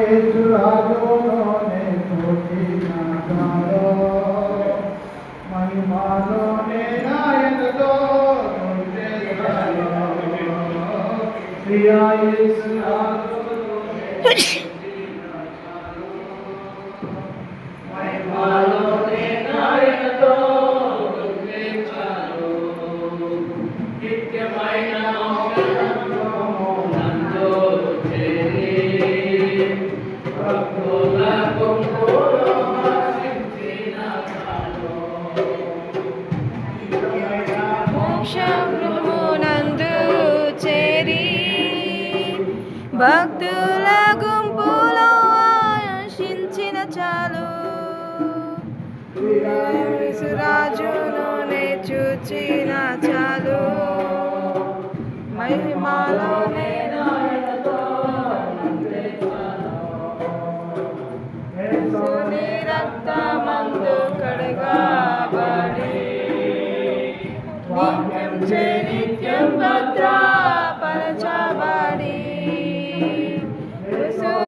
యేసురాజులోనే పుట్టిన చాలు మహిమలోనే నాయనతో ఉంటే చాలు ప్రియా యేసురాజులోనే పుట్టిన చాలు మహిమలోనే నాయనతో ఉంటే చాలు నిత్యమైన మోక్షగృహమునందు చేరి భక్తుల గుంపులో ఆశించిన చాలు యేసురాజును చూచిన చాలు మహిమలోనే యేసుని రక్తమందు కడగబడి నిత్యం